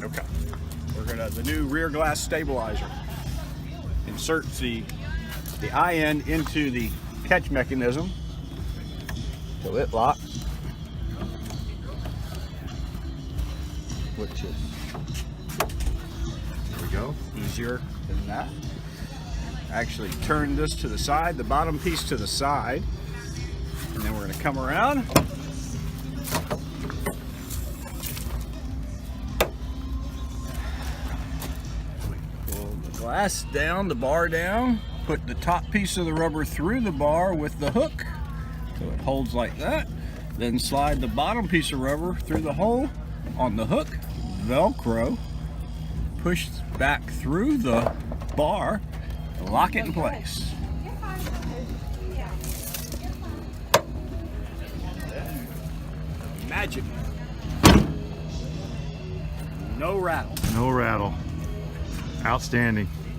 Okay. We're gonna, the new rear glass stabilizer. Insert the eye end into the catch mechanism so it locks, which is, there we go, easier than that. Actually turn this to the side, the bottom piece to the side, and then we're going to come around. Pull the glass down, the bar down, put the top piece of the rubber through the bar with the hook so it holds like that. Then slide the bottom piece of rubber through the hole on the hook, Velcro, push back through the bar, lock it in place. Magic. No rattle. No rattle. Outstanding.